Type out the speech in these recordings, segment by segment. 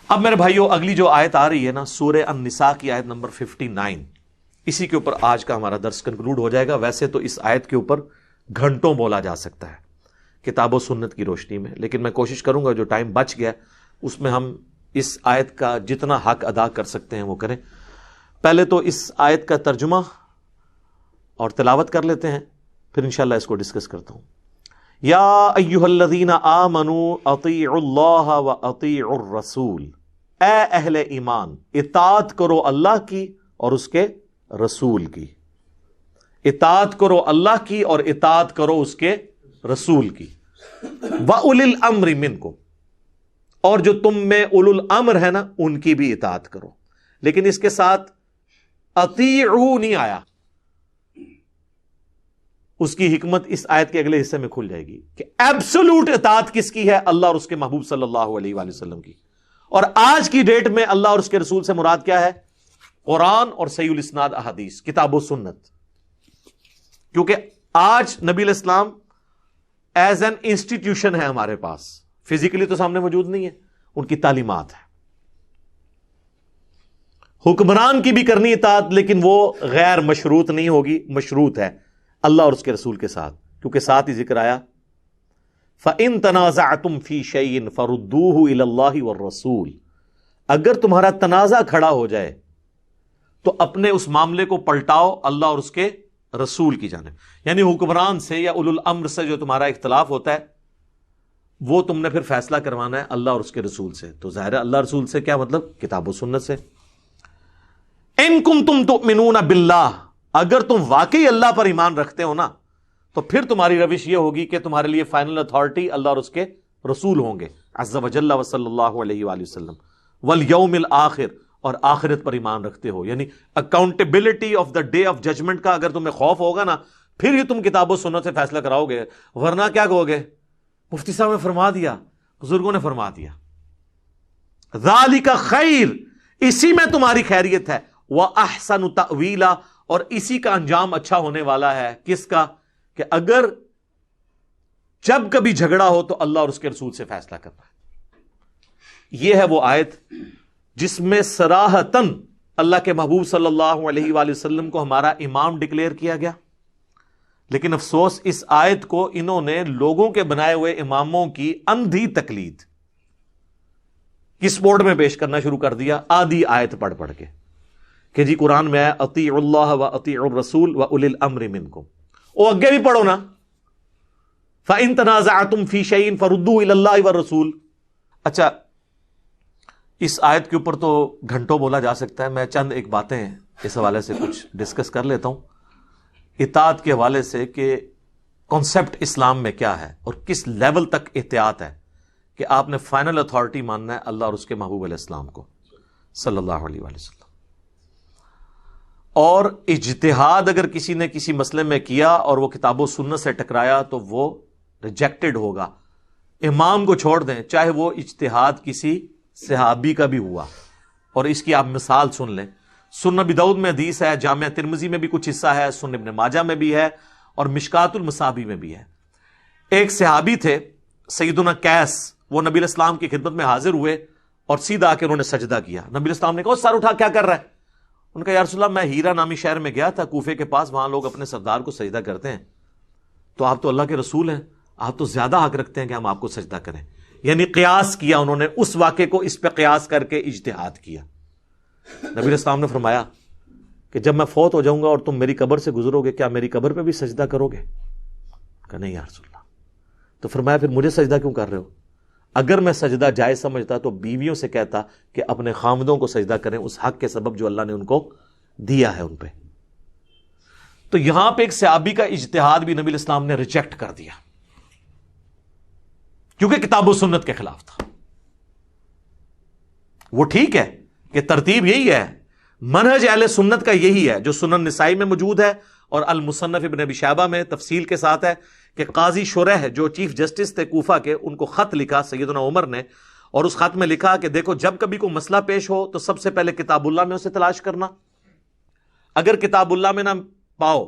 اب میرے بھائیوں اگلی جو آیت آ رہی ہے نا سورہ النساء کی آیت نمبر 59، اسی کے اوپر آج کا ہمارا درس کنکلوڈ ہو جائے گا. ویسے تو اس آیت کے اوپر گھنٹوں بولا جا سکتا ہے کتاب و سنت کی روشنی میں، لیکن میں کوشش کروں گا جو ٹائم بچ گیا اس میں ہم اس آیت کا جتنا حق ادا کر سکتے ہیں وہ کریں. پہلے تو اس آیت کا ترجمہ اور تلاوت کر لیتے ہیں، پھر انشاءاللہ اس کو ڈسکس کرتا ہوں. یا ایھا الذین آمنوا اطیعوا اللہ واطیعوا الرسول، اے اہل ایمان اطاعت کرو اللہ کی اور اس کے رسول کی. اطاعت کرو اللہ کی اور اطاعت کرو اس کے رسول کی. وَأُولِي الْأَمْرِ مِنْكُمْ، اور جو تم میں اولو الامر ہے نا ان کی بھی اطاعت کرو. لیکن اس کے ساتھ اطیعوا نہیں آیا. اس کی حکمت اس آیت کے اگلے حصے میں کھل جائے گی کہ ایبسولوٹ اطاعت کس کی ہے؟ اللہ اور اس کے محبوب صلی اللہ علیہ وآلہ وسلم کی. اور آج کی ڈیٹ میں اللہ اور اس کے رسول سے مراد کیا ہے؟ قرآن اور صحیح الاسناد احادیث، کتاب و سنت. کیونکہ آج نبی علیہ السلام ایز این انسٹیٹیوشن ہے ہمارے پاس، فزیکلی تو سامنے موجود نہیں ہے، ان کی تعلیمات ہے. حکمران کی بھی کرنی اطاعت، لیکن وہ غیر مشروط نہیں ہوگی، مشروط ہے اللہ اور اس کے رسول کے ساتھ، کیونکہ ساتھ ہی ذکر آیا فَإِن تَنَازَعْتُمْ فِي شَيْءٍ فَرُدُّوهُ إِلَى اللَّهِ وَالرَّسُولِ، اگر تمہارا تنازع کھڑا ہو جائے تو اپنے اس معاملے کو پلٹاؤ اللہ اور اس کے رسول کی جانب. یعنی حکمران سے یا اولو الامر سے جو تمہارا اختلاف ہوتا ہے وہ تم نے پھر فیصلہ کروانا ہے اللہ اور اس کے رسول سے. تو ظاہر ہے اللہ رسول سے کیا مطلب؟ کتاب و سنت سے. ان کنتم تؤمنون باللہ، اگر تم واقعی اللہ پر ایمان رکھتے ہو نا تو پھر تمہاری روش یہ ہوگی کہ تمہارے لیے فائنل اتھارٹی اللہ اور اس کے رسول ہوں گے عز وجل وصلی اللہ علیہ وآلہ وسلم. والیوم الآخر، اور آخرت پر ایمان رکھتے ہو، یعنی accountability of the day of judgment کا اگر تمہیں خوف ہوگا نا پھر ہی تم کتاب و سنت سے فیصلہ کراؤ گے. ورنہ کیا کہو گے؟ مفتی صاحب نے فرما دیا، بزرگوں نے فرما دیا، ذالک خیر، اسی میں تمہاری خیریت ہے، وَأَحْسَنُ تَأْوِيلًا، اور اسی کا انجام اچھا ہونے والا ہے. کس کا؟ کہ اگر جب کبھی جھگڑا ہو تو اللہ اور اس کے رسول سے فیصلہ کرنا ہے. یہ ہے وہ آیت جس میں صراحتاً اللہ کے محبوب صلی اللہ علیہ وآلہ وسلم کو ہمارا امام ڈکلیئر کیا گیا. لیکن افسوس اس آیت کو انہوں نے لوگوں کے بنائے ہوئے اماموں کی اندھی تقلید کس بورڈ میں پیش کرنا شروع کر دیا، آدھی آیت پڑھ پڑھ کے کہ جی قرآن میں ہے اطیعوا اللہ واطیعوا الرسول واولی الامر منکم. او اگے بھی پڑھو نا، فَإِن تَنَازَعْتُمْ فِي شَيْءٍ فَرُدُّوهُ إِلَى اللَّهِ وَالرَّسُولِ. اچھا اس آیت کے اوپر تو گھنٹوں بولا جا سکتا ہے، میں چند ایک باتیں اس حوالے سے کچھ ڈسکس کر لیتا ہوں اطاعت کے حوالے سے کہ کانسیپٹ اسلام میں کیا ہے اور کس لیول تک احتیاط ہے کہ آپ نے فائنل اتھارٹی ماننا ہے اللہ اور اس کے محبوب علیہ السلام کو صلی اللہ علیہ وآلہ وسلم. اور اجتہاد اگر کسی نے کسی مسئلے میں کیا اور وہ کتاب و سنت سے ٹکرایا تو وہ ریجیکٹڈ ہوگا. امام کو چھوڑ دیں، چاہے وہ اجتہاد کسی صحابی کا بھی ہوا، اور اس کی آپ مثال سن لیں. سنن ابی داؤد میں حدیث ہے، جامع ترمذی میں بھی کچھ حصہ ہے، سنن ابن ماجہ میں بھی ہے اور مشکات المصابیح میں بھی ہے. ایک صحابی تھے سیدنا قیس، وہ نبی علیہ السلام کی خدمت میں حاضر ہوئے اور سیدھا آ کے انہوں نے سجدہ کیا. نبی علیہ السلام نے کہا سر اٹھا کیا کر رہا ہے؟ ان کا یا رسول اللہ میں ہیرا نامی شہر میں گیا تھا کوفے کے پاس، وہاں لوگ اپنے سردار کو سجدہ کرتے ہیں، تو آپ تو اللہ کے رسول ہیں، آپ تو زیادہ حق رکھتے ہیں کہ ہم آپ کو سجدہ کریں. یعنی قیاس کیا انہوں نے، اس واقعے کو اس پہ قیاس کر کے اجتہاد کیا. نبی علیہ السلام نے فرمایا کہ جب میں فوت ہو جاؤں گا اور تم میری قبر سے گزرو گے کیا میری قبر پہ بھی سجدہ کرو گے؟ کہ نہیں یا رسول اللہ. تو فرمایا پھر مجھے سجدہ کیوں کر رہے ہو؟ اگر میں سجدہ جائز سمجھتا تو بیویوں سے کہتا کہ اپنے خامدوں کو سجدہ کریں اس حق کے سبب جو اللہ نے ان کو دیا ہے ان پہ. تو یہاں پہ ایک صحابی کا اجتہاد بھی نبی علیہ السلام نے ریجیکٹ کر دیا کیونکہ کتاب و سنت کے خلاف تھا. وہ ٹھیک ہے کہ ترتیب یہی ہے، منہج اہل سنت کا یہی ہے جو سنن نسائی میں موجود ہے اور المصنف ابن ابی شیبہ میں تفصیل کے ساتھ ہے کہ قاضی شریح جو چیف جسٹس تھے کوفہ کے، ان کو خط لکھا سیدنا عمر نے، اور اس خط میں لکھا کہ دیکھو جب کبھی کوئی مسئلہ پیش ہو تو سب سے پہلے کتاب اللہ میں اسے تلاش کرنا، اگر کتاب اللہ میں نہ پاؤ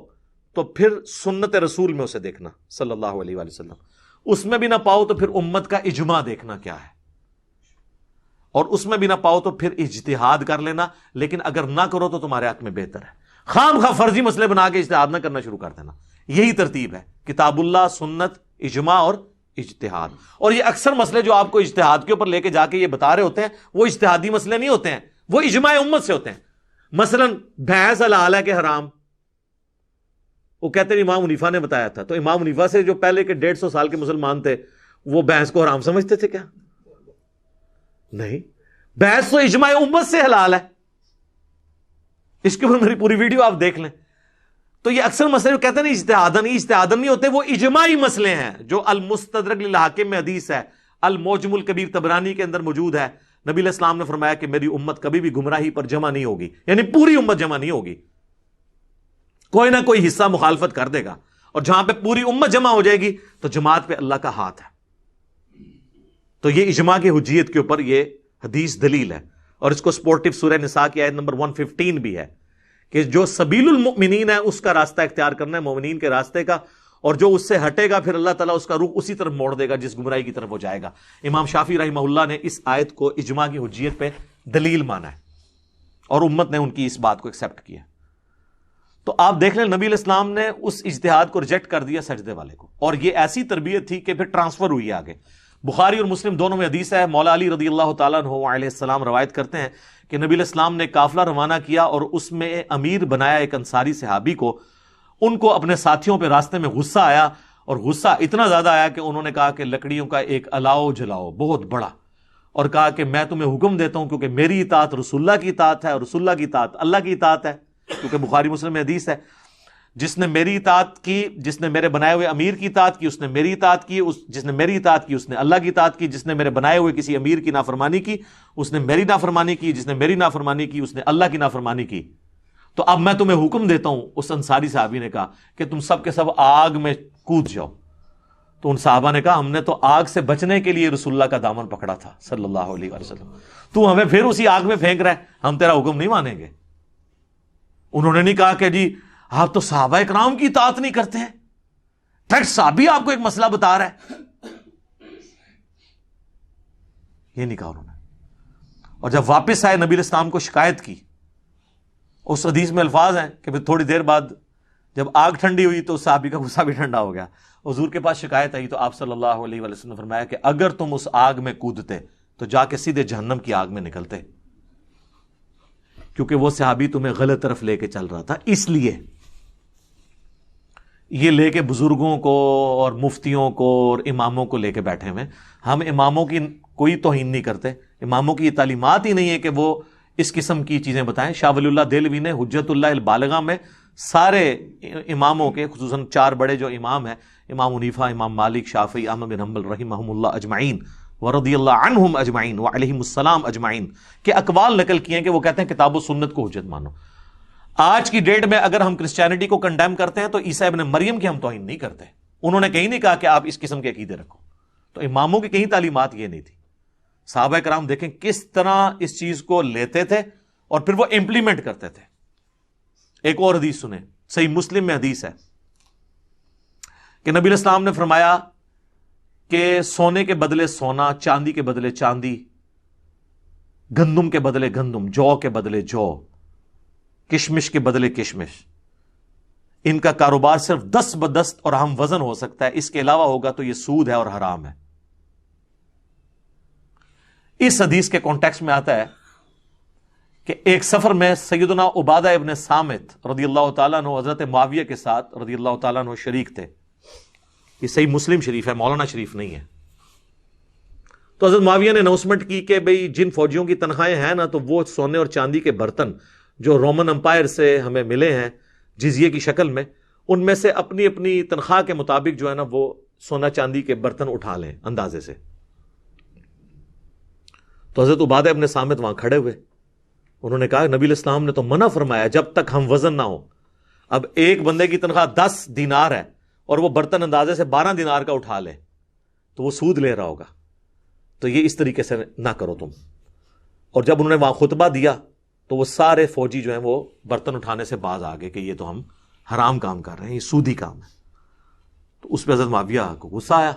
تو پھر سنت رسول میں اسے دیکھنا صلی اللہ علیہ وآلہ وسلم، اس میں بھی نہ پاؤ تو پھر امت کا اجماع دیکھنا کیا ہے. اور اس میں بھی نہ پاؤ تو پھر اجتہاد کر لینا، لیکن اگر نہ کرو تو تمہارے حق میں بہتر ہے۔ خام خواہ فرضی مسئلے بنا کے اجتہاد نہ کرنا شروع کر دینا۔ یہی ترتیب ہے، کتاب اللہ، سنت، اجماع اور اجتہاد۔ اور یہ اکثر مسئلے جو آپ کو اجتہاد کے اوپر لے کے جا کے یہ بتا رہے ہوتے ہیں، وہ اجتہادی مسئلے نہیں ہوتے ہیں، وہ اجماع امت سے ہوتے ہیں۔ مثلا بھینس حلال ہے کہ حرام، وہ کہتے ہیں امام حنیفہ نے بتایا تھا، تو امام حنیفہ سے جو پہلے کے 150 سال کے مسلمان تھے وہ بھینس کو حرام سمجھتے تھے کیا؟ نہیں، بھینس تو اجماع امت سے حلال ہے، اس کے اوپر میری پوری ویڈیو آپ دیکھ لیں۔ تو یہ اکثر مسئلے جو کہتے ہیں اجتہادن نہیں ہوتے، وہ اجماعی مسئلے ہیں، جو المستدرک للحاکم میں حدیث ہے، المعجم الکبیر طبرانی کے اندر موجود ہے۔ نبی علیہ السلام نے فرمایا کہ میری امت کبھی بھی گمراہی پر جمع نہیں ہوگی، یعنی پوری امت جمع نہیں ہوگی، کوئی نہ کوئی حصہ مخالفت کر دے گا، اور جہاں پہ پوری امت جمع ہو جائے گی تو جماعت پہ اللہ کا ہاتھ ہے۔ تو یہ اجماع کی حجیت کے اوپر یہ حدیث دلیل ہے، اور اس کو سپورٹو سورہ نساء کی آیت نمبر 115 بھی ہے کہ جو سبیل المؤمنین ہے اس کا راستہ اختیار کرنا ہے، مومنین کے راستے کا، اور جو اس سے ہٹے گا پھر اللہ تعالیٰ اس کا رخ اسی طرف موڑ دے گا جس گمراہی کی طرف وہ جائے گا۔ امام شافعی رحمہ اللہ نے اس آیت کو اجماع کی حجیت پہ دلیل مانا ہے، اور امت نے ان کی اس بات کو ایکسپٹ کیا۔ تو آپ دیکھ لیں نبی علیہ السلام نے اس اجتہاد کو ریجیکٹ کر دیا سجدے والے کو، اور یہ ایسی تربیت تھی کہ پھر ٹرانسفر ہوئی آگے۔ بخاری اور مسلم دونوں میں حدیث ہے، مولا علی رضی اللہ تعالیٰ عنہ علیہ السلام روایت کرتے ہیں کہ نبی علیہ السلام نے قافلہ روانہ کیا اور اس میں امیر بنایا ایک انصاری صحابی کو۔ ان کو اپنے ساتھیوں پہ راستے میں غصہ آیا، اور غصہ اتنا زیادہ آیا کہ انہوں نے کہا کہ لکڑیوں کا ایک الاؤ جلاؤ بہت بڑا، اور کہا کہ میں تمہیں حکم دیتا ہوں کیونکہ میری اطاعت رسول اللہ کی اطاعت ہے، اور رسول اللہ کی اطاعت اللہ کی اطاعت ہے، کیونکہ بخاری مسلم میں حدیث ہے جس نے میری اطاعت کی، جس نے میرے بنائے ہوئے امیر کی اطاعت کی اس نے میری اطاعت کی، جس نے میری اطاعت کی اس نے اللہ کی اطاعت کی، جس نے میرے بنائے ہوئے کسی امیر کی نافرمانی کی اس نے میری نافرمانی کی، جس نے میری نافرمانی کی اس نے اللہ کی نافرمانی کی۔ تو اب میں تمہیں حکم دیتا ہوں، اس انصاری صحابی نے کہا کہ تم سب کے سب آگ میں کود جاؤ۔ تو ان صحابہ نے کہا ہم نے تو آگ سے بچنے کے لیے رسول اللہ کا دامن پکڑا تھا صلی اللہ علیہ وسلم، تو ہمیں پھر اسی آگ میں پھینک رہا ہے، ہم تیرا حکم نہیں مانیں گے۔ انہوں نے نہیں کہا کہ جی آپ تو صحابہ اکرام کی اطاعت نہیں کرتے ہیں، ڈائریکٹ صحابی آپ کو ایک مسئلہ بتا رہا ہے، یہ نہیں کہا انہوں نے۔ اور جب واپس آئے نبی علیہ السلام کو شکایت کی، اس حدیث میں الفاظ ہیں کہ پھر تھوڑی دیر بعد جب آگ ٹھنڈی ہوئی تو صحابی کا غصہ بھی ٹھنڈا ہو گیا۔ حضور کے پاس شکایت آئی تو آپ صلی اللہ علیہ وسلم نے فرمایا کہ اگر تم اس آگ میں کودتے تو جا کے سیدھے جہنم کی آگ میں نکلتے، کیونکہ وہ صحابی تمہیں غلط طرف لے کے چل رہا تھا۔ اس لیے یہ لے کے بزرگوں کو اور مفتیوں کو اور اماموں کو لے کے بیٹھے ہوئے، ہم اماموں کی کوئی توہین نہیں کرتے، اماموں کی یہ تعلیمات ہی نہیں ہے کہ وہ اس قسم کی چیزیں بتائیں۔ شاہ ولی اللہ دہلوی نے حجت اللہ البالغہ میں سارے اماموں کے، خصوصاً 4 بڑے جو امام ہیں، امام حنیفہ، امام مالک، شافعی، احمد بن حنبل رحمہم اللہ اجمعین ورضی اللہ عنہم اجمعین وعلیہم السلام اجمعین کے اقوال نقل کیے ہیں کہ وہ کہتے ہیں کتاب و سنت کو حجت مانو۔ آج کی ڈیٹ میں اگر ہم کرسچینٹی کو کنڈیم کرتے ہیں تو عیسیٰ ابن مریم کی ہم توہین نہیں کرتے، انہوں نے کہیں نہیں کہا کہ آپ اس قسم کے عقیدے رکھو۔ تو اماموں کی کہیں تعلیمات یہ نہیں تھی۔ صحابہ کرام دیکھیں کس طرح اس چیز کو لیتے تھے اور پھر وہ امپلیمنٹ کرتے تھے۔ ایک اور حدیث سنیں، صحیح مسلم میں حدیث ہے کہ نبی علیہ السلام نے فرمایا کہ سونے کے بدلے سونا، چاندی کے بدلے چاندی، گندم کے بدلے گندم، جو کے بدلے جو، کشمش کے بدلے کشمش، ان کا کاروبار صرف دست بدست اور ہم وزن ہو سکتا ہے، اس کے علاوہ ہوگا تو یہ سود ہے اور حرام ہے۔ اس حدیث کے کانٹیکسٹ میں آتا ہے کہ ایک سفر میں سیدنا عبادہ ابن صامت رضی اللہ تعالیٰ عنہ حضرت معاویہ کے ساتھ رضی اللہ تعالیٰ عنہ شریک تھے۔ یہ صحیح مسلم شریف ہے، مولانا شریف نہیں ہے۔ تو حضرت معاویہ نے اناؤنسمنٹ کی کہ بھئی جن فوجیوں کی تنخواہیں ہیں نا، تو وہ سونے اور چاندی کے برتن جو رومن امپائر سے ہمیں ملے ہیں جزیے کی شکل میں، ان میں سے اپنی اپنی تنخواہ کے مطابق جو ہے نا وہ سونا چاندی کے برتن اٹھا لیں اندازے سے۔ تو حضرت عبادہ ابن صامت وہاں کھڑے ہوئے، انہوں نے کہا نبی علیہ السلام نے تو منع فرمایا جب تک ہم وزن نہ ہو۔ اب ایک بندے کی تنخواہ 10 دینار ہے اور وہ برتن اندازے سے 12 دینار کا اٹھا لے تو وہ سود لے رہا ہوگا، تو یہ اس طریقے سے نہ کرو تم۔ اور جب انہوں نے وہاں خطبہ دیا تو وہ سارے فوجی جو ہیں وہ برتن اٹھانے سے باز آ گئے کہ یہ تو ہم حرام کام کر رہے ہیں، یہ سودی کام ہے۔ تو اس پہ حضرت معاویہ کو غصہ آیا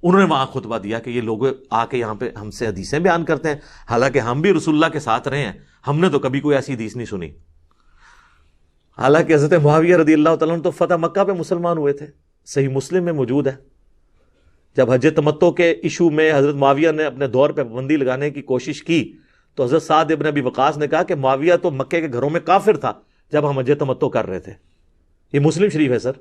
انہوں نے وہاں خطبہ دیا کہ یہ لوگ آ کے یہاں پہ ہم سے حدیثیں بیان کرتے ہیں، حالانکہ ہم بھی رسول اللہ کے ساتھ رہے ہیں، ہم نے تو کبھی کوئی ایسی حدیث نہیں سنی۔ حالانکہ حضرت معاویہ رضی اللہ تعالیٰ عنہ تو فتح مکہ پہ مسلمان ہوئے تھے، صحیح مسلم میں موجود ہے۔ جب حج تمتع کے ایشو میں حضرت معاویہ نے اپنے دور پہ پابندی لگانے کی کوشش کی تو حضرت سعد ابن ابی وقاص نے کہا کہ معاویہ تو مکے کے گھروں میں کافر تھا جب ہم حج تمتع کر رہے تھے۔ یہ مسلم شریف ہے سر۔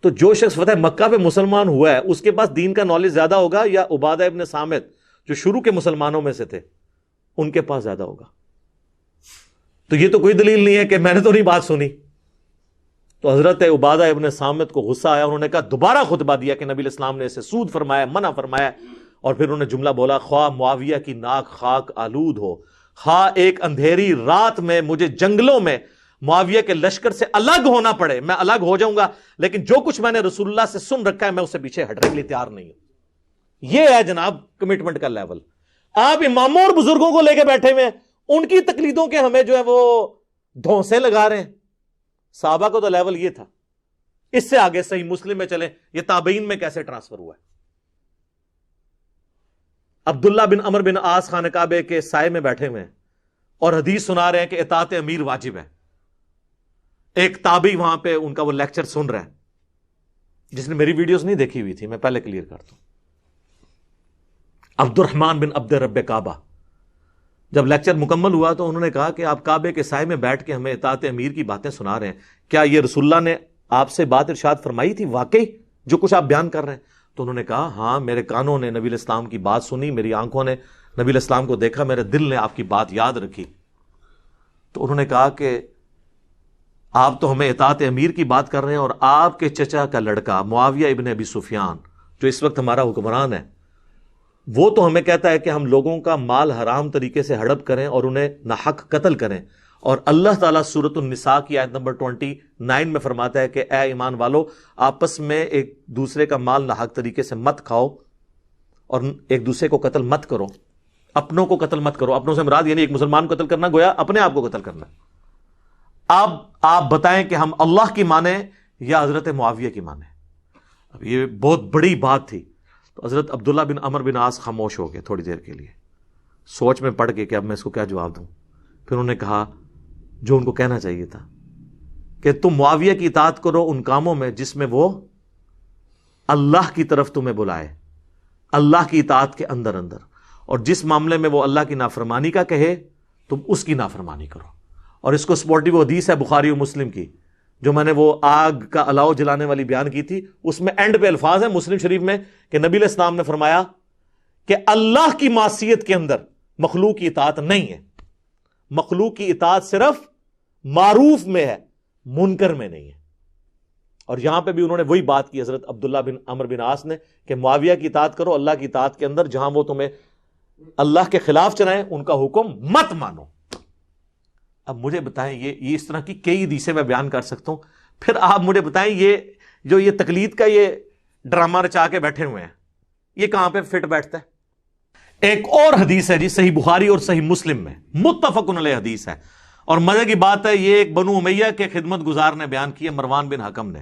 تو جو شخص فتح مکہ پہ مسلمان ہوا ہے اس کے پاس دین کا نالج زیادہ ہوگا یا عبادہ ابن صامت جو شروع کے مسلمانوں میں سے تھے ان کے پاس زیادہ ہوگا؟ تو یہ تو کوئی دلیل نہیں ہے کہ میں نے تو نہیں بات سنی۔ تو حضرت عبادہ ابن صامت کو غصہ آیا، انہوں نے کہا، دوبارہ خطبہ دیا کہ نبی الاسلام نے اسے سود فرمایا، منع فرمایا، اور پھر انہوں نے جملہ بولا، خواہ معاویہ کی ناک خاک آلود ہو، خواہ ایک اندھیری رات میں مجھے جنگلوں میں معاویہ کے لشکر سے الگ ہونا پڑے، میں الگ ہو جاؤں گا، لیکن جو کچھ میں نے رسول اللہ سے سن رکھا ہے میں اسے پیچھے ہٹنے کے لیے تیار نہیں ہوں۔ یہ ہے جناب کمٹمنٹ کا لیول۔ آپ اماموں اور بزرگوں کو لے کے بیٹھے ہوئے ہیں، ان کی تقلیدوں کے ہمیں جو ہے وہ دھونسے لگا رہے ہیں۔ صحابہ کو تو لیول یہ تھا۔ اس سے آگے صحیح مسلم میں چلیں، یہ تابعین میں کیسے ٹرانسفر ہوا ہے۔ عبداللہ بن عمر بن عاص خانہ کعبے کے سائے میں بیٹھے ہوئے ہیں اور حدیث سنا رہے ہیں کہ اطاعت امیر واجب ہے۔ ایک تابعی وہاں پہ ان کا وہ لیکچر سن رہا ہے۔ جس نے میری ویڈیوز نہیں دیکھی ہوئی تھی میں پہلے کلیئر کرتا ہوں۔ عبد الرحمن بن عبد رب کعبہ، جب لیکچر مکمل ہوا تو انہوں نے کہا کہ آپ کعبے کے سائے میں بیٹھ کے ہمیں اطاعت امیر کی باتیں سنا رہے ہیں، کیا یہ رسول اللہ نے آپ سے بات ارشاد فرمائی تھی واقعی جو کچھ آپ بیان کر رہے ہیں؟ تو انہوں نے کہا، ہاں، میرے کانوں نے نبی الاسلام کی بات سنی، میری آنکھوں نے نبی الاسلام کو دیکھا، میرے دل نے آپ کی بات یاد رکھی۔ تو انہوں نے کہا کہ آپ تو ہمیں اطاعت امیر کی بات کر رہے ہیں، اور آپ کے چچا کا لڑکا معاویہ ابن ابی سفیان جو اس وقت ہمارا حکمران ہے، وہ تو ہمیں کہتا ہے کہ ہم لوگوں کا مال حرام طریقے سے ہڑپ کریں اور انہیں ناحق قتل کریں، اور اللہ تعالیٰ سورۃ النساء کی آیت نمبر 29 میں فرماتا ہے کہ اے ایمان والو، آپس میں ایک دوسرے کا مال ناحق طریقے سے مت کھاؤ اور ایک دوسرے کو قتل مت کرو، اپنوں کو قتل مت کرو۔ اپنوں سے مراد یعنی ایک مسلمان کو قتل کرنا، گویا اپنے آپ کو قتل کرنا۔ اب آپ بتائیں کہ ہم اللہ کی مانیں یا حضرت معاویہ کی مانیں؟ اب یہ بہت بڑی بات تھی۔ تو حضرت عبداللہ بن عمر بن عاص خاموش ہو گئے تھوڑی دیر کے لیے، سوچ میں پڑ گئے کہ اب میں اس کو کیا جواب دوں۔ پھر انہوں نے کہا جو ان کو کہنا چاہیے تھا کہ تم معاویہ کی اطاعت کرو ان کاموں میں جس میں وہ اللہ کی طرف تمہیں بلائے، اللہ کی اطاعت کے اندر اندر، اور جس معاملے میں وہ اللہ کی نافرمانی کا کہے تم اس کی نافرمانی کرو۔ اور اس کو سپورٹی وہ حدیث ہے بخاری و مسلم کی جو میں نے وہ آگ کا الاؤ جلانے والی بیان کی تھی، اس میں اینڈ پہ الفاظ ہیں مسلم شریف میں کہ نبی علیہ السلام نے فرمایا کہ اللہ کی معصیت کے اندر مخلوق کی اطاعت نہیں ہے، مخلوق کی اطاعت صرف معروف میں ہے، منکر میں نہیں ہے۔ اور یہاں پہ بھی انہوں نے وہی بات کی حضرت عبداللہ بن عمر بن عاص نے کہ معاویہ کی اطاعت کرو اللہ کی اطاعت کے اندر، جہاں وہ تمہیں اللہ کے خلاف چلائیں ان کا حکم مت مانو۔ اب مجھے بتائیں، یہ اس طرح کی کئی حدیثیں میں بیان کر سکتا ہوں، پھر آپ مجھے بتائیں یہ تقلید کا یہ ڈرامہ رچا کے بیٹھے ہوئے ہیں، یہ کہاں پہ فٹ بیٹھتا ہے؟ ایک اور حدیث ہے جی صحیح بخاری اور صحیح مسلم میں متفق علیہ حدیث ہے، اور مزے کی بات ہے یہ ایک بنو امیہ کے خدمت گزار نے بیان کی ہے، مروان بن حکم نے،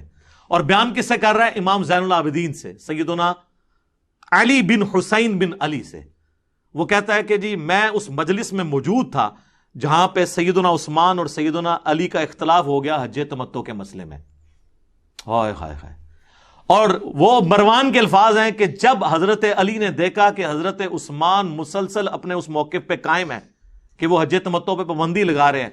اور بیان کس سے کر رہا ہے؟ امام زین العابدین سے، سیدنا علی بن حسین بن علی سے۔ وہ کہتا ہے کہ جی میں اس مجلس میں موجود تھا جہاں پہ سیدنا عثمان اور سیدنا علی کا اختلاف ہو گیا حج تمتع کے مسئلے میں۔ ہائے ہائے ہائے۔ اور وہ مروان کے الفاظ ہیں کہ جب حضرت علی نے دیکھا کہ حضرت عثمان مسلسل اپنے اس موقف پہ قائم ہے کہ وہ حج تمتع پہ پابندی لگا رہے ہیں،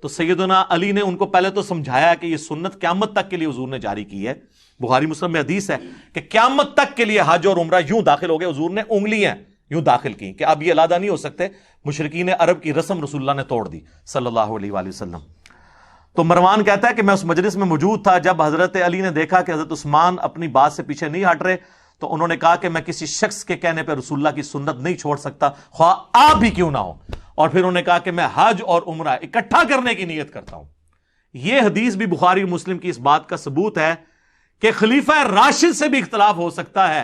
تو سیدنا علی نے ان کو پہلے تو سمجھایا کہ یہ سنت قیامت تک کے لیے حضور نے جاری کی ہے۔ بخاری مسلم میں حدیث ہے کہ قیامت تک کے لیے حج اور عمرہ یوں داخل ہو گئے، حضور نے انگلیاں یوں داخل کی کہ اب یہ علیحدہ نہیں ہو سکتے، مشرکین عرب کی رسم رسول اللہ نے توڑ دی صلی اللہ علیہ وآلہ وسلم۔ تو مروان کہتا ہے کہ میں اس مجلس میں موجود تھا جب حضرت علی نے دیکھا کہ حضرت عثمان اپنی بات سے پیچھے نہیں ہٹ رہے، تو انہوں نے کہا کہ میں کسی شخص کے کہنے پہ رسول اللہ کی سنت نہیں چھوڑ سکتا، خواہ آپ بھی کیوں نہ ہو۔ اور پھر انہوں نے کہا کہ میں حج اور عمرہ اکٹھا کرنے کی نیت کرتا ہوں۔ یہ حدیث بھی بخاری مسلم کی اس بات کا ثبوت ہے کہ خلیفہ راشد سے بھی اختلاف ہو سکتا ہے،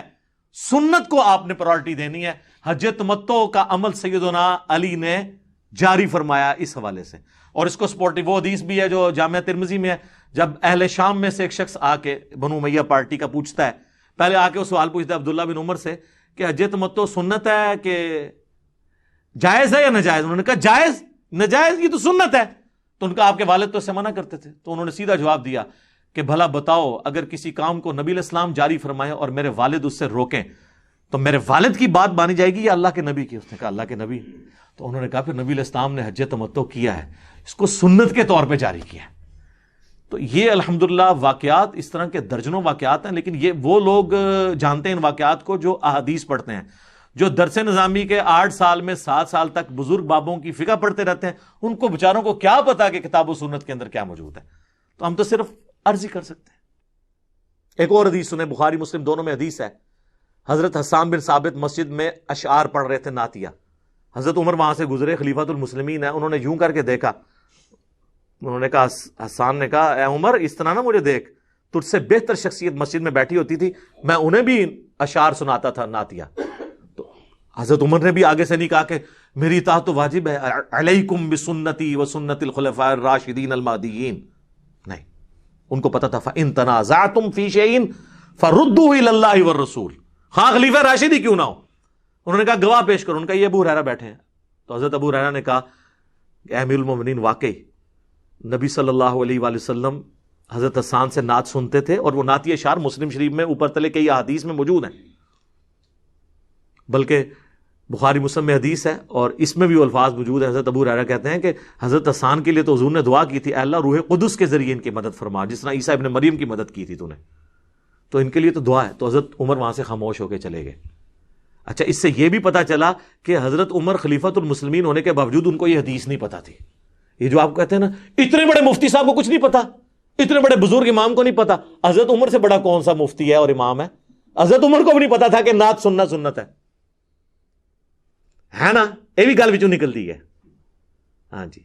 سنت کو آپ نے پرائرٹی دینی ہے۔ حج تمتع کا عمل سیدنا علی نے جاری فرمایا اس حوالے سے. اور اس کو سپورٹو وہ حدیث بھی ہے جو جامعہ ترمذی میں ہے, جب اہل شام میں سے ایک شخص آ کے بنو امیہ پارٹی کا پوچھتا ہے, پہلے آ کے وہ سوال پوچھتا ہے عبداللہ بن عمر سے کہ حج تمتع سنت ہے کہ جائز ہے یا ناجائز؟ انہوں نے کہا جائز, ناجائز یہ تو سنت ہے. تو ان کا آپ کے والد تو اسے منع کرتے تھے, تو انہوں نے سیدھا جواب دیا کہ بھلا بتاؤ اگر کسی کام کو نبی علیہ السلام جاری فرمائے اور میرے والد اس سے روکیں تو میرے والد کی بات مانی جائے گی یا اللہ کے نبی کی؟ اس نے کہا اللہ کے نبی. تو انہوں نے کہا پھر نبی علیہ السلام نے حج تمتع کیا ہے, اس کو سنت کے طور پہ جاری کیا ہے. تو یہ الحمدللہ واقعات, اس طرح کے درجنوں واقعات ہیں, لیکن یہ وہ لوگ جانتے ہیں ان واقعات کو جو احادیث پڑھتے ہیں, جو درس نظامی کے 8 سال میں 7 سال تک بزرگ بابوں کی فقہ پڑھتے رہتے ہیں, ان کو بیچاروں کو کیا پتا کہ کتاب و سنت کے اندر کیا موجود ہے. تو ہم تو صرف عرض ہی کر سکتے ہیں. ایک اور حدیث سنیں, بخاری مسلم دونوں میں حدیث ہے. حضرت حسان بن ثابت مسجد میں اشعار پڑھ رہے تھے, نعتیہ. حضرت عمر وہاں سے گزرے, خلیفۃ المسلمین ہیں, انہوں نے یوں کر کے دیکھا, انہوں نے کہا, حسان نے کہا اے عمر اس طرح نہ مجھے دیکھ, تجھ سے بہتر شخصیت مسجد میں بیٹھی ہوتی تھی, میں انہیں بھی اشعار سناتا تھا, نعتیہ. تو حضرت عمر نے بھی آگے سے نہیں کہا کہ میری اطاعت تو واجب ہے, علیکم بسنتی وسنت الخلفاء الراشدین المہدیین. نہیں, ان کو پتا تھا فَإِن تَنَازَعْتُمْ فِي شَيْءٍ فَرُدُّوهُ إِلَى اللَّهِ وَالرَّسُولِ, خواہ خلیفہ راشد ہی کیوں نہ ہو. انہوں نے کہا گواہ پیش کرو. ان کا یہ ابو ہریرہ بیٹھے ہیں. تو حضرت ابو ہریرہ نے کہا کہ اے امیر المومنین, واقعی نبی صلی اللہ علیہ وآلہ وسلم حضرت حسان سے نعت سنتے تھے, اور وہ نعتی اشعار مسلم شریف میں اوپر تلے کئی احادیث میں موجود ہیں, بلکہ بخاری مسلم میں حدیث ہے اور اس میں بھی وہ الفاظ موجود ہیں. حضرت ابو ہریرہ کہتے ہیں کہ حضرت حسان کے لیے تو حضور نے دعا کی تھی, اے اللہ روح قدس کے ذریعے ان کی مدد فرما, جس طرح عیسیٰ ابن مریم کی مدد کی تھی تو نے, تو ان کے لیے تو دعا ہے. تو حضرت عمر وہاں سے خاموش ہو کے چلے گئے. اچھا, اس سے یہ بھی پتا چلا کہ حضرت عمر خلیفۃ المسلمین ہونے کے باوجود ان کو یہ حدیث نہیں پتا تھی. یہ جو آپ کہتے ہیں نا اتنے بڑے مفتی صاحب کو کچھ نہیں پتا, اتنے بڑے بزرگ امام کو نہیں پتا, حضرت عمر سے بڑا کون سا مفتی ہے اور امام ہے؟ حضرت عمر کو بھی نہیں پتا تھا کہ نعت سننا سنت ہے نا. یہ بھی گل وچوں نکلتی ہے. ہاں جی.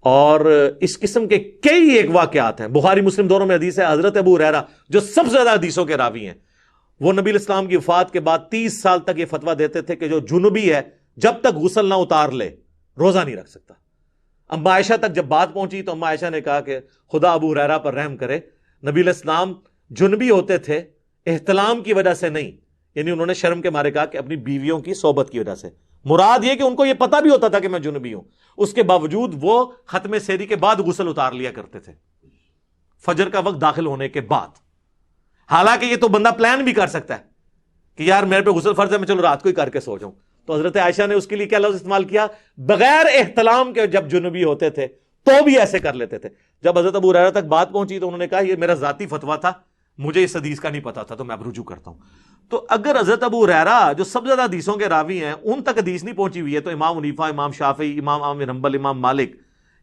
اور اس قسم کے کئی ایک واقعات ہیں, بخاری مسلم دونوں میں حدیث ہے. حضرت ابو ہریرہ جو سب سے زیادہ حدیثوں کے راوی ہیں, وہ نبی علیہ السلام کی وفات کے بعد 30 سال تک یہ فتویٰ دیتے تھے کہ جو جنوبی ہے جب تک غسل نہ اتار لے روزہ نہیں رکھ سکتا. اما عائشہ تک جب بات پہنچی تو اما عائشہ نے کہا کہ خدا ابو ہریرہ پر رحم کرے, نبی علیہ السلام جنبی ہوتے تھے احتلام کی وجہ سے نہیں, یعنی انہوں نے شرم کے مارے کہا کہ اپنی بیویوں کی صحبت کی وجہ سے. مراد یہ کہ ان کو یہ پتا بھی ہوتا تھا کہ میں جنبی ہوں, اس کے باوجود وہ ختم سحری کے بعد غسل اتار لیا کرتے تھے, فجر کا وقت داخل ہونے کے بعد. حالانکہ یہ تو بندہ پلان بھی کر سکتا ہے کہ یار میرے پہ غسل فرض ہے, میں چلو رات کو ہی کر کے سو جاؤں. تو حضرت عائشہ نے اس کے لیے کیا لفظ استعمال کیا؟ بغیر احتلام کے جب جنبی ہوتے تھے تو بھی ایسے کر لیتے تھے. جب حضرت ابو ہریرہ تک بات پہنچی تو انہوں نے کہا یہ میرا ذاتی فتویٰ تھا, مجھے اس حدیث کا نہیں پتا تھا, تو میں اب رجوع کرتا ہوں. تو اگر حضرت ابو ہریرہ جو سب سے زیادہ حدیثوں کے راوی ہیں ان تک حدیث نہیں پہنچی ہوئی ہے, تو امام حنیفہ, امام شافعی, امام احمد بن حنبل, امام مالک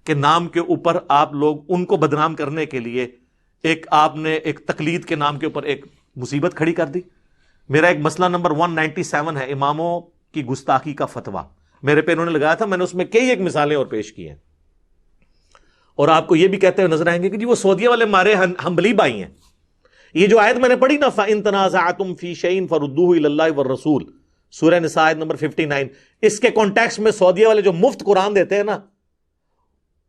کے نام کے اوپر آپ لوگ ان کو بدنام کرنے کے لیے آپ نے ایک تقلید کے نام کے اوپر ایک مصیبت کھڑی کر دی. میرا ایک مسئلہ نمبر 197 ہے, اماموں کی گستاخی کا فتویٰ, میرے پہ انہوں نے لگایا تھا, میں نے اس میں کئی ایک مثالیں اور پیش کی ہیں. اور آپ کو یہ بھی کہتے ہوئے نظر آئیں گے کہ جی وہ سعودیہ والے ہمارے حنبلی بھائی ہیں. یہ جو آیت میں نے پڑھی نا, فَإِن تَنَازَعْتُمْ فِي شَيْءٍ فَرُدُّوهُ إِلَى اللَّهِ وَالرَّسُولِ, سورہ نساء آیت نمبر 59, اس کے کانٹیکسٹ میں سعودیہ والے جو مفت قرآن دیتے ہیں نا,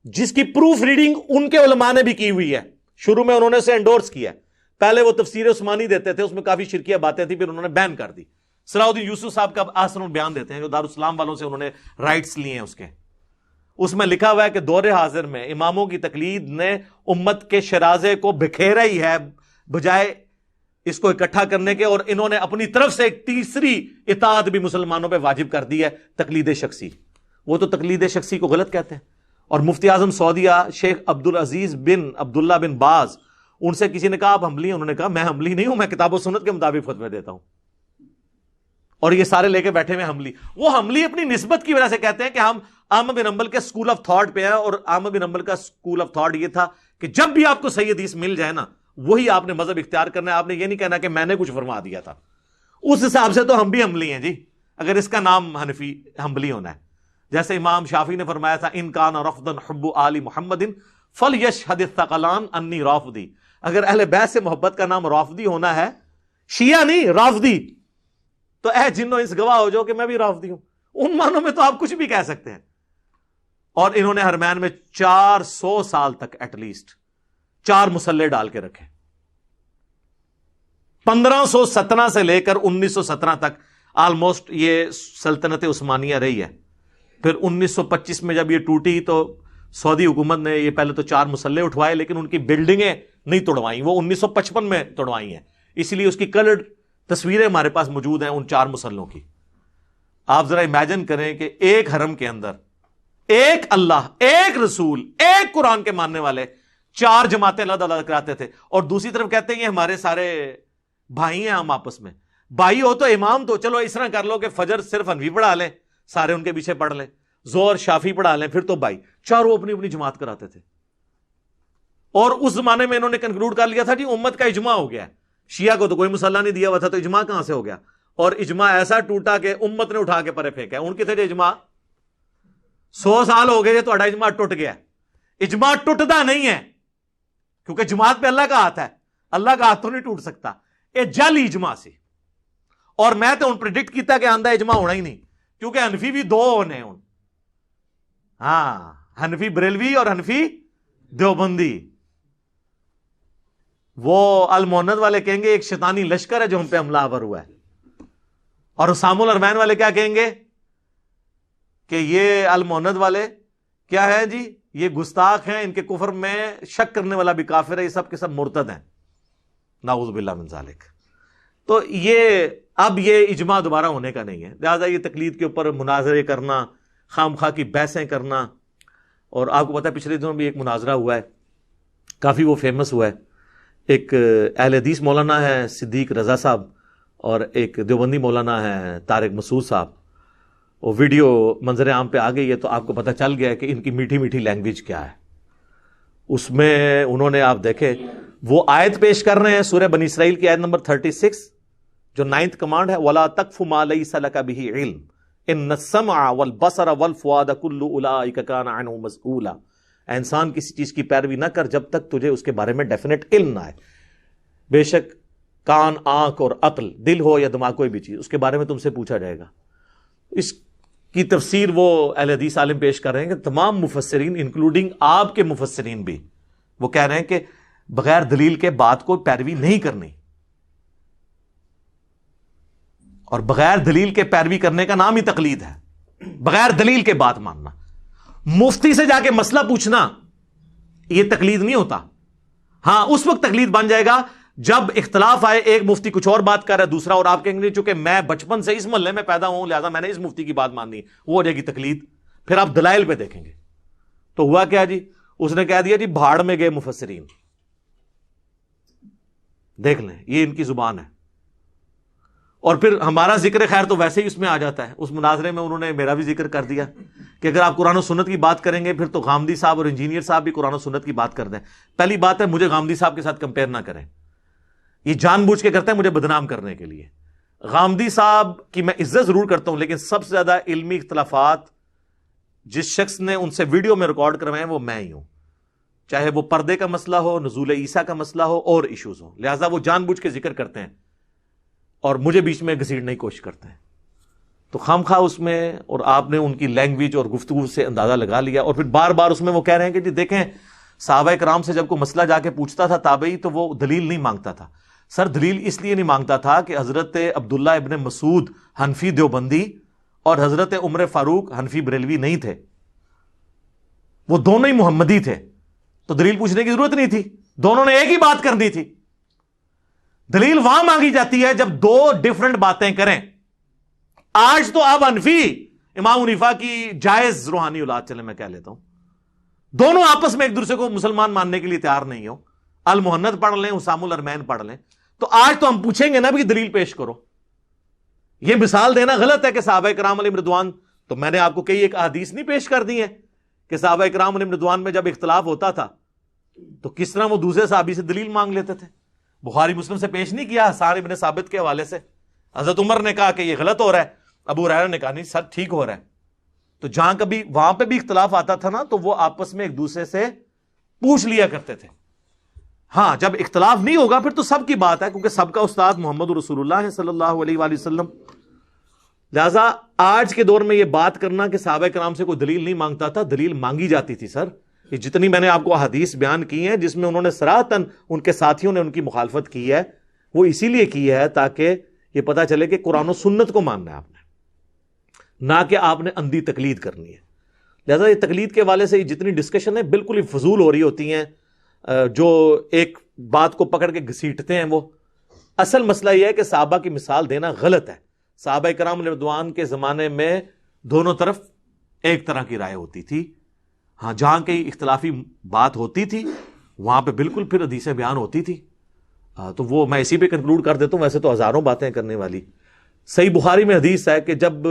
جس کی پروف ریڈنگ ان کے علماء نے بھی کی ہوئی ہے, شروع میں انہوں نے اسے انڈورس کیا ہے, پہلے وہ تفسیر عثمانی دیتے تھے, اس میں کافی شرکیہ باتیں تھیں, پھر انہوں نے بین کر دی. صلاح الدین یوسف صاحب کا آسن البیان دیتے ہیں جو دارالاسلام والوں سے انہوں نے رائٹس لیے ہیں, اس میں لکھا ہوا ہے کہ دور حاضر میں اماموں کی تقلید نے امت کے شرازے کو بکھیرا ہی ہے بجائے اس کو اکٹھا کرنے کے, اور انہوں نے اپنی طرف سے ایک تیسری اطاعت بھی مسلمانوں پہ واجب کر دی ہے, تقلید شخصی. وہ تو تقلید شخصی کو غلط کہتے ہیں. اور مفتی اعظم سعودیہ شیخ عبدالعزیز بن عبداللہ بن باز, ان سے کسی نے کہا آپ حنبلی ہیں؟ انہوں نے کہا میں حنبلی نہیں ہوں, میں کتاب و سنت کے مطابق فتوے دیتا ہوں. اور یہ سارے لے کے بیٹھے ہوئے حنبلی. وہ حنبلی اپنی نسبت کی وجہ سے کہتے ہیں کہ ہم احمد بن حنبل کے سکول آف تھاٹ پہ ہیں, اور احمد بن حنبل کا سکول آف تھاٹ یہ تھا کہ جب بھی آپ کو صحیح حدیث مل جائے نا, وہی آپ نے مذہب اختیار کرنا ہے. آپ نے یہ نہیں کہنا کہ میں نے کچھ فرما دیا تھا. اس حساب سے تو ہم بھی حنبلی ہیں جی, اگر اس کا نام حنفی حنبلی ہونا ہے. جیسے امام شافعی نے فرمایا تھا ان کان رفضا حب آل محمد فلیشہد الثقلان انی رافضی, اگر اہل بیت سے محبت کا نام رافضی ہونا ہے, شیعہ نہیں رافضی, تو اے جنوں اس گواہ ہو جاؤ کہ میں بھی رافضی ہوں. ان معنوں میں تو آپ کچھ بھی کہہ سکتے ہیں. اور انہوں نے حرمین میں 400 سال تک ایٹ لیسٹ 4 مسلح ڈال کے رکھے. 1517 سے لے کر 1917 تک آلموسٹ یہ سلطنت عثمانیہ رہی ہے. پھر 1925 میں جب یہ ٹوٹی تو سعودی حکومت نے یہ پہلے تو 4 مسلح اٹھوائے لیکن ان کی بلڈنگیں نہیں توڑوائیں, وہ 1955 میں توڑوائی ہیں. اسی لیے اس کی کلرڈ تصویریں ہمارے پاس موجود ہیں ان 4 مسلحوں کی. آپ ذرا امیجن کریں کہ ایک حرم کے اندر ایک اللہ, ایک رسول, ایک قرآن کے ماننے والے 4 جماعتیں اللہ تعالیٰ کراتے تھے, اور دوسری طرف کہتے ہیں یہ ہمارے سارے بھائی ہیں, ہم آپس میں بھائی ہو تو امام تو چلو اس طرح کر لو کہ فجر صرف حنفی پڑھا لیں, سارے ان کے پیچھے پڑھ لیں, زور شافی پڑھا لیں, پھر تو بھائی. چاروں اپنی اپنی جماعت کراتے تھے. اور اس زمانے میں انہوں نے کنکلوڈ کر لیا تھا جی امت کا اجماع ہو گیا ہے. شیعہ کو تو کوئی مسئلہ نہیں دیا ہوا تھا, تو اجماع کہاں سے ہو گیا؟ اور اجماع ایسا ٹوٹا کہ امت نے اٹھا کے پرے پھینکا. ان کے تھے اجماع 100 سال ہو گئے, تو اجماع ٹوٹ گیا. اجماع ٹوٹتا نہیں ہے کیونکہ جماعت پہ اللہ کا ہاتھ ہے, اللہ کا ہاتھ تو نہیں ٹوٹ سکتا. یہ جعلی اجماع سی. اور میں تو پریڈکٹ کیتا کہ آندہ اجماع ہونا ہی نہیں, کیونکہ حنفی بھی 2 ہونے ہیں. ہاں, حنفی بریلوی اور حنفی دیوبندی. وہ الموند والے کہیں گے ایک شیطانی لشکر ہے جو ہم پہ حملہ آور ہوا ہے, اور اسام الارمین والے کیا کہیں گے کہ یہ الموند والے کیا ہے جی, یہ گستاخ ہیں, ان کے کفر میں شک کرنے والا بھی کافر ہے, یہ سب کے سب مرتد ہیں, نعوذ باللہ من ذالک. تو یہ اب یہ اجماع دوبارہ ہونے کا نہیں ہے. لہٰذا یہ تقلید کے اوپر مناظرے کرنا, خام خواہ کی بحثیں کرنا. اور آپ کو پتا ہے پچھلے دنوں بھی ایک مناظرہ ہوا ہے, کافی وہ فیمس ہوا ہے. ایک اہل حدیث مولانا ہے صدیق رضا صاحب, اور ایک دیوبندی مولانا ہے طارق مسعود صاحب. وہ ویڈیو منظر عام پہ آ گئی ہے, تو آپ کو پتہ چل گیا ہے کہ ان کی میٹھی میٹھی لینگویج کیا ہے. اس میں انہوں نے آپ دیکھے وہ آیت پیش کر رہے ہیں سورہ بنی اسرائیل کی آیت نمبر 36, جو 9th کمانڈ ہے, وَلَا تَقْفُ مَا لَيْسَ لَكَ بِهِ عِلْمٌ إِنَّ السَّمْعَ وَالْبَصَرَ وَالْفُؤَادَ كُلُّ أُولَٰئِكَ كَانَ عَنْهُ مَسْئُولًا. انسان کسی چیز کی پیروی نہ کر جب تک تجھے اس کے بارے میں ڈیفینیٹ علم نہ ہے. بے شک کان, آنکھ اور عقل, دل ہو یا دماغ, کوئی بھی چیز, اس کے بارے میں تم سے پوچھا جائے گا. اس کی تفسیر وہ اہل حدیث عالم پیش کر رہے ہیں کہ تمام مفسرین انکلوڈنگ آپ کے مفسرین بھی وہ کہہ رہے ہیں کہ بغیر دلیل کے بات کو پیروی نہیں کرنی, اور بغیر دلیل کے پیروی کرنے کا نام ہی تقلید ہے. بغیر دلیل کے بات ماننا, مفتی سے جا کے مسئلہ پوچھنا, یہ تقلید نہیں ہوتا. ہاں اس وقت تقلید بن جائے گا جب اختلاف آئے, ایک مفتی کچھ اور بات کر رہا ہے دوسرا, اور آپ کہیں گے چونکہ میں بچپن سے اس محلے میں پیدا ہوں لہذا میں نے اس مفتی کی بات ماننی, وہ ہو جائے گی تقلید. پھر آپ دلائل پہ دیکھیں گے تو ہوا کیا جی, اس نے کہہ دیا جی بھاڑ میں گئے مفسرین. دیکھ لیں یہ ان کی زبان ہے. اور پھر ہمارا ذکر خیر تو ویسے ہی اس میں آ جاتا ہے. اس مناظرے میں انہوں نے میرا بھی ذکر کر دیا کہ اگر آپ قرآن و سنت کی بات کریں گے پھر تو غامدی صاحب اور انجینئر صاحب بھی قرآن و سنت کی بات کر دیں. پہلی بات ہے مجھے غامدی صاحب کے ساتھ کمپیئر نہ کریں, یہ جان بوجھ کے کرتے ہیں مجھے بدنام کرنے کے لیے. غامدی صاحب کی میں عزت ضرور کرتا ہوں, لیکن سب سے زیادہ علمی اختلافات جس شخص نے ان سے ویڈیو میں ریکارڈ کروائے ہیں وہ میں ہی ہوں, چاہے وہ پردے کا مسئلہ ہو, نزول عیسیٰ کا مسئلہ ہو, اور ایشوز ہو. لہٰذا وہ جان بوجھ کے ذکر کرتے ہیں اور مجھے بیچ میں گھسیٹنے کی کوشش کرتے ہیں. تو خام خواہ اس میں, اور آپ نے ان کی لینگویج اور گفتگو سے اندازہ لگا لیا. اور پھر بار بار اس میں وہ کہہ رہے ہیں کہ جی دیکھیں صحابہ کرام سے جب کوئی مسئلہ جا کے پوچھتا تھا تابعی تو وہ دلیل نہیں مانگتا تھا. سر دلیل اس لیے نہیں مانگتا تھا کہ حضرت عبداللہ ابن مسعود حنفی دیوبندی اور حضرت عمر فاروق حنفی بریلوی نہیں تھے, وہ دونوں ہی محمدی تھے, تو دلیل پوچھنے کی ضرورت نہیں تھی, دونوں نے ایک ہی بات کرنی تھی. دلیل وہاں مانگی جاتی ہے جب 2 ڈیفرنٹ باتیں کریں. آج تو آپ حنفی امام حنیفہ کی جائز روحانی اولاد, چلے میں کہہ لیتا ہوں, دونوں آپس میں ایک دوسرے کو مسلمان ماننے کے لیے تیار نہیں ہو. المحند پڑھ لیں, اسام الارمین پڑھ لیں, تو آج تو ہم پوچھیں گے نا بھی دلیل پیش کرو. یہ مثال دینا غلط ہے کہ صحابہ کرام علیہم رضوان, تو میں نے آپ کو کئی ایک احادیث نہیں پیش کر دی ہیں کہ صحابہ کرام علیہم رضوان میں جب اختلاف ہوتا تھا تو کس طرح وہ دوسرے صحابی سے دلیل مانگ لیتے تھے. بخاری مسلم سے پیش نہیں کیا حسان ابن ثابت کے حوالے سے, حضرت عمر نے کہا کہ یہ غلط ہو رہا ہے, ابو ہریرہ نے کہا نہیں سر ٹھیک ہو رہا ہے. تو جہاں کبھی وہاں پہ بھی اختلاف آتا تھا نا تو وہ آپس میں ایک دوسرے سے پوچھ لیا کرتے تھے. ہاں جب اختلاف نہیں ہوگا پھر تو سب کی بات ہے, کیونکہ سب کا استاد محمد رسول اللہ ہے صلی اللہ علیہ وآلہ وسلم. لہذا آج کے دور میں یہ بات کرنا کہ صحابہ کرام سے کوئی دلیل نہیں مانگتا تھا، دلیل مانگی جاتی تھی سر. یہ جتنی میں نے آپ کو احادیث بیان کی ہیں جس میں انہوں نے صراحتاً ان کے ساتھیوں نے ان کی مخالفت کی ہے، وہ اسی لیے کی ہے تاکہ یہ پتا چلے کہ قرآن و سنت کو ماننا ہے آپ نے، نہ کہ آپ نے اندھی تقلید کرنی ہے. لہذا یہ تقلید کے والے سے یہ جتنی ڈسکشن ہے بالکل ہی فضول ہو رہی ہوتی ہیں. جو ایک بات کو پکڑ کے گھسیٹتے ہیں، وہ اصل مسئلہ یہ ہے کہ صحابہ کی مثال دینا غلط ہے. صحابہ کرام رضوان کے زمانے میں دونوں طرف ایک طرح کی رائے ہوتی تھی. ہاں جہاں کہیں اختلافی بات ہوتی تھی وہاں پہ بالکل پھر حدیثیں بیان ہوتی تھی. تو وہ میں اسی پہ کنکلوڈ کر دیتا ہوں، ویسے تو ہزاروں باتیں کرنے والی. صحیح بخاری میں حدیث ہے کہ جب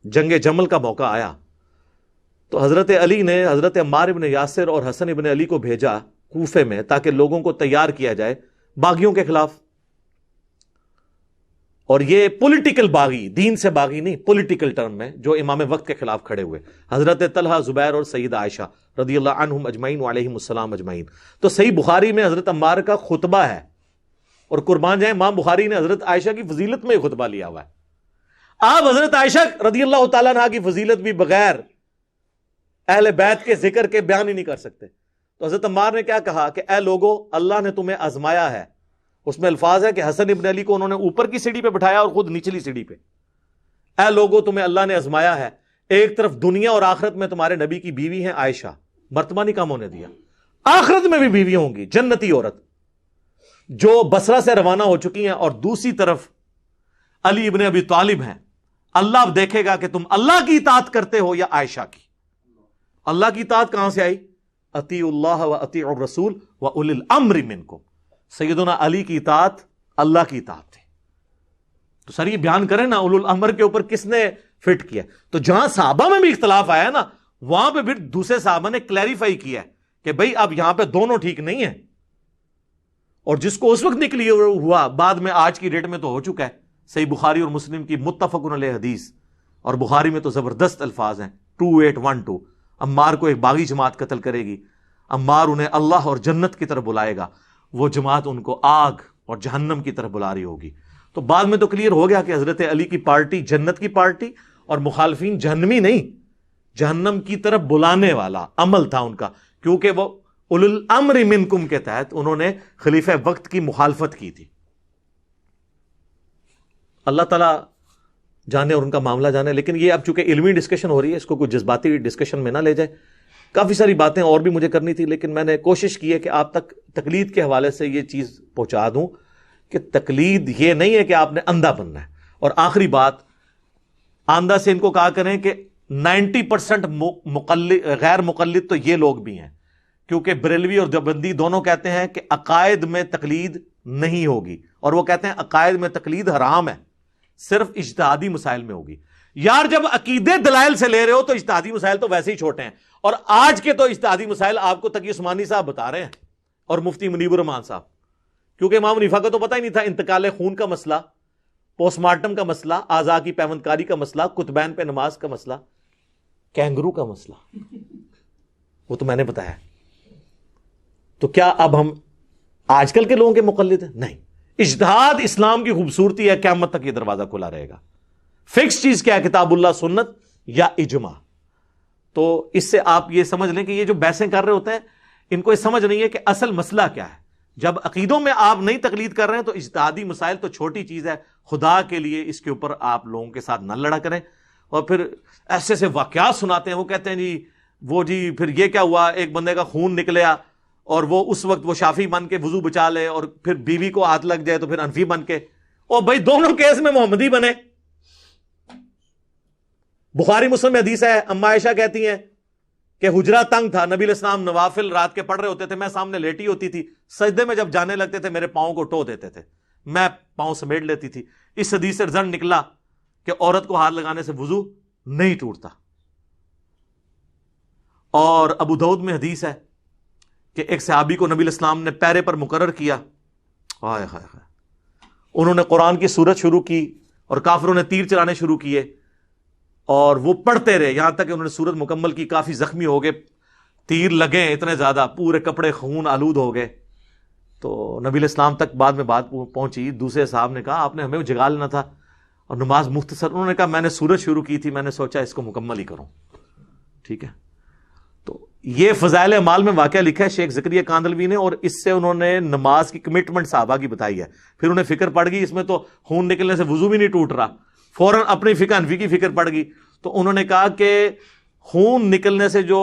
جنگ جمل کا موقع آیا تو حضرت علی نے حضرت عمار ابن یاسر اور حسن ابن علی کو بھیجا کوفے میں تاکہ لوگوں کو تیار کیا جائے باغیوں کے خلاف. اور یہ پولیٹیکل باغی، دین سے باغی نہیں، پولیٹیکل ٹرم میں جو امام وقت کے خلاف کھڑے ہوئے، حضرت طلحہ، زبیر اور سیدہ عائشہ رضی اللہ عنہم اجمعین وعلیہم السلام اجمعین. تو صحیح بخاری میں حضرت عمار کا خطبہ ہے، اور قربان جائیں امام بخاری نے حضرت عائشہ کی فضیلت میں خطبہ لیا ہوا ہے. آپ حضرت عائشہ رضی اللہ تعالیٰ عنہا کی فضیلت بھی بغیر اہل بیت کے ذکر کے بیان ہی نہیں کر سکتے. تو حضرت عمار نے کیا کہا کہ اے لوگو، اللہ نے تمہیں آزمایا ہے. اس میں الفاظ ہے کہ حسن ابن علی کو انہوں نے اوپر کی سیڑھی پہ بٹھایا اور خود نچلی سیڑھی پہ. اے لوگو، تمہیں اللہ نے آزمایا ہے. ایک طرف دنیا اور آخرت میں تمہارے نبی کی بیوی ہیں عائشہ، مرتبہ نہیں کم ہونے دیا. آخرت میں بھی بیوی ہوں گی، جنتی عورت جو بصرہ سے روانہ ہو چکی ہیں، اور دوسری طرف علی ابن ابی طالب ہیں. اللہ اب دیکھے گا کہ تم اللہ کی اطاعت کرتے ہو یا عائشہ کی. اللہ کی اطاعت کہاں سے آئی؟ اطیعوا اللہ و اطیعوا الرسول و اولی الامر منکم. سیدنا علی کی اطاعت اللہ کی اطاعت تھی. تو سر یہ بیان کریں نا اولو الامر کے اوپر کس نے فٹ کیا؟ تو جہاں صحابہ میں بھی اختلاف آیا نا، وہاں پہ پھر دوسرے صحابہ نے کلیریفائی کیا کہ بھئی اب یہاں پہ دونوں ٹھیک نہیں ہیں. اور جس کو اس وقت نکلی ہوا بعد میں آج کی ڈیٹ میں تو ہو چکا ہے. صحیح بخاری اور مسلم کی متفق علیہ حدیث، اور بخاری میں تو زبردست الفاظ ہیں 2812. عمار کو ایک باغی جماعت قتل کرے گی، عمار انہیں اللہ اور جنت کی طرف بلائے گا، وہ جماعت ان کو آگ اور جہنم کی طرف بلا رہی ہوگی. تو بعد میں تو کلیئر ہو گیا کہ حضرت علی کی پارٹی جنت کی پارٹی، اور مخالفین جہنمی نہیں، جہنم کی طرف بلانے والا عمل تھا ان کا، کیونکہ وہ اولو الامر منکم کے تحت انہوں نے خلیفہ وقت کی مخالفت کی تھی. اللہ تعالیٰ جانے اور ان کا معاملہ جانے. لیکن یہ اب چونکہ علمی ڈسکشن ہو رہی ہے، اس کو کوئی جذباتی ڈسکشن میں نہ لے جائے. کافی ساری باتیں اور بھی مجھے کرنی تھی، لیکن میں نے کوشش کی ہے کہ آپ تک تقلید کے حوالے سے یہ چیز پہنچا دوں کہ تقلید یہ نہیں ہے کہ آپ نے اندھا بننا ہے. اور آخری بات، آندھا سے ان کو کہا کریں کہ 90% غیر مقلد تو یہ لوگ بھی ہیں، کیونکہ بریلوی اور دیوبندی دونوں کہتے ہیں کہ عقائد میں تقلید نہیں ہوگی، اور وہ کہتے ہیں عقائد میں تقلید حرام ہے، صرف اجتہادی مسائل میں ہوگی. یار جب عقیدے دلائل سے لے رہے ہو تو اجتہادی مسائل تو ویسے ہی چھوٹے ہیں. اور آج کے تو اجتہادی مسائل آپ کو تقی عثمانی صاحب بتا رہے ہیں اور مفتی منیب الرحمان صاحب، کیونکہ امام حنیفہ کو تو پتہ ہی نہیں تھا انتقال خون کا مسئلہ، پوسٹ مارٹم کا مسئلہ، اعضاء کی پیوند کاری کا مسئلہ، کتبین پہ نماز کا مسئلہ، کینگرو کا مسئلہ، وہ تو میں نے بتایا. تو کیا اب ہم آج کل کے لوگوں کے مقلد ہیں؟ نہیں. اجتہاد اسلام کی خوبصورتی ہے، قیامت تک یہ دروازہ کھلا رہے گا. فکس چیز کیا ہے؟ کتاب اللہ، سنت یا اجماع. تو اس سے آپ یہ سمجھ لیں کہ یہ جو بحثیں کر رہے ہوتے ہیں ان کو یہ سمجھ نہیں ہے کہ اصل مسئلہ کیا ہے. جب عقیدوں میں آپ نہیں تقلید کر رہے ہیں تو اجتہادی مسائل تو چھوٹی چیز ہے. خدا کے لیے اس کے اوپر آپ لوگوں کے ساتھ نہ لڑا کریں. اور پھر ایسے ایسے واقعات سناتے ہیں، وہ کہتے ہیں جی پھر یہ کیا ہوا، ایک بندے کا خون نکلیا اور وہ اس وقت وہ شافی بن کے وضو بچا لے، اور پھر بیوی کو ہاتھ لگ جائے تو پھر انفی بن کے. اور بھائی دونوں کیس میں محمدی بنے. بخاری مسلم میں حدیث ہے، اما عائشہ کہتی ہیں کہ حجرہ تنگ تھا، نبی علیہ السلام نوافل رات کے پڑھ رہے ہوتے تھے، میں سامنے لیٹی ہوتی تھی، سجدے میں جب جانے لگتے تھے میرے پاؤں کو ٹو دیتے تھے، میں پاؤں سمیٹ لیتی تھی. اس حدیث سے رزلٹ نکلا کہ عورت کو ہاتھ لگانے سے وضو نہیں ٹوٹتا. اور ابو داؤد میں حدیث ہے کہ ایک صحابی کو نبی علیہ السلام نے پیرے پر مقرر کیا، انہوں نے قرآن کی سورت شروع کی اور کافروں نے تیر چلانے شروع کیے، اور وہ پڑھتے رہے یہاں تک کہ انہوں نے سورت مکمل کی. کافی زخمی ہو گئے، تیر لگے اتنے زیادہ، پورے کپڑے خون آلود ہو گئے. تو نبی علیہ السلام تک بعد میں بات پہنچی. دوسرے صاحب نے کہا آپ نے ہمیں جگا لینا تھا، اور نماز مختصر. انہوں نے کہا میں نے سورج شروع کی تھی, میں نے سوچا اس کو مکمل ہی کروں. ٹھیک ہے, تو یہ فضائل اعمال میں واقعہ لکھا ہے شیخ زکریا کاندلوی نے, اور اس سے انہوں نے نماز کی کمٹمنٹ صحابہ کی بتائی ہے. پھر انہیں فکر پڑ گئی اس میں تو خون نکلنے سے وضو بھی نہیں ٹوٹ رہا, فوراً اپنی فقہ حنفی کی فکر پڑ گئی. تو انہوں نے کہا کہ خون نکلنے سے جو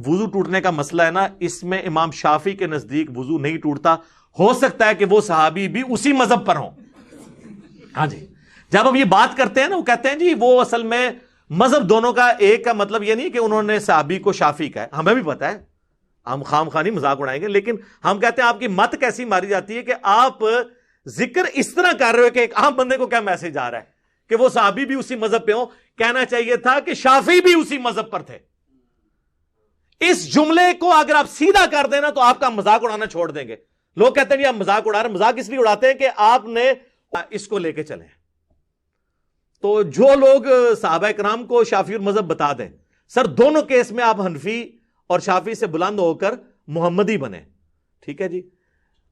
وضو ٹوٹنے کا مسئلہ ہے نا, اس میں امام شافعی کے نزدیک وضو نہیں ٹوٹتا. ہو سکتا ہے کہ وہ صحابی بھی اسی مذہب پر ہوں. ہاں جی, جب ہم یہ بات کرتے ہیں نا, وہ کہتے ہیں جی وہ اصل میں مذہب دونوں کا ایک کا مطلب یہ نہیں کہ انہوں نے صحابی کو شافعی کہا ہے. ہمیں بھی پتا ہے, ہم خام خانی مذاق اڑائیں گے, لیکن ہم کہتے ہیں آپ کی مت کیسی ماری جاتی ہے کہ آپ ذکر اس طرح کر رہے ہو کہ ایک عام بندے کو کیا میسج آ رہا ہے کہ وہ صحابی بھی اسی مذہب پہ ہوں. کہنا چاہیے تھا کہ شافعی بھی اسی مذہب پر تھے. اس جملے کو اگر آپ سیدھا کر دینا تو آپ کا مذاق اڑانا چھوڑ دیں گے. لوگ کہتے ہیں جی آپ مذاق اڑا رہے ہیں. مذاق اس لیے اڑاتے ہیں کہ آپ نے اس کو لے کے چلے. تو جو لوگ صحابہ کرام کو شافعی المذہب بتا دیں, سر دونوں کیس میں آپ حنفی اور شافعی سے بلند ہو کر محمدی بنے. ٹھیک ہے جی.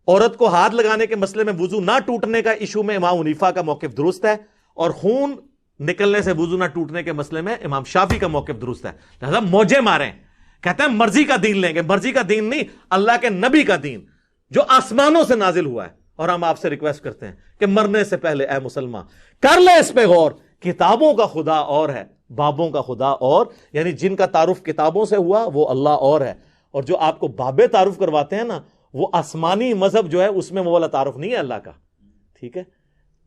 عورت کو ہاتھ لگانے کے مسئلے میں وضو نہ ٹوٹنے کا ایشو میں امام حنیفہ کا موقف درست ہے, اور خون نکلنے سے وضو نہ ٹوٹنے کے مسئلے میں امام شافعی کا موقف درست ہے. لہذا موجے ماریں, کہتے ہیں مرضی کا دین لیں گے. مرضی کا دین نہیں, اللہ کے نبی کا دین جو آسمانوں سے نازل ہوا ہے. اور ہم آپ سے ریکویسٹ کرتے ہیں کہ مرنے سے پہلے اے مسلمان کر لے اس پہ غور. کتابوں کا خدا اور ہے, بابوں کا خدا اور, یعنی جن کا تعارف کتابوں سے ہوا وہ اللہ اور ہے, اور جو آپ کو بابے تعارف کرواتے ہیں نا وہ آسمانی مذہب جو ہے اس میں وہ والا تعارف نہیں ہے اللہ کا. ٹھیک ہے,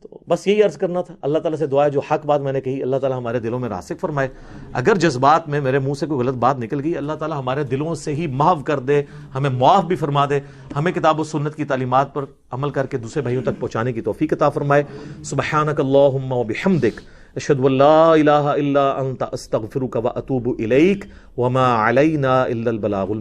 تو بس یہی عرض کرنا تھا. اللہ تعالیٰ سے دعا ہے جو حق بات میں نے کہی اللہ تعالیٰ ہمارے دلوں میں راسخ فرمائے. اگر جذبات میں میرے منہ سے کوئی غلط بات نکل گئی اللہ تعالیٰ ہمارے دلوں سے ہی محو کر دے, ہمیں معاف بھی فرما دے, ہمیں کتاب و سنت کی تعلیمات پر عمل کر کے دوسرے بھائیوں تک پہنچانے کی توفیق عطا فرمائے. سبحانک اللہم و بحمدک اشہد ان لا الہ الا انت استغفرک و اتوب الیک وما علینا الا البلاغ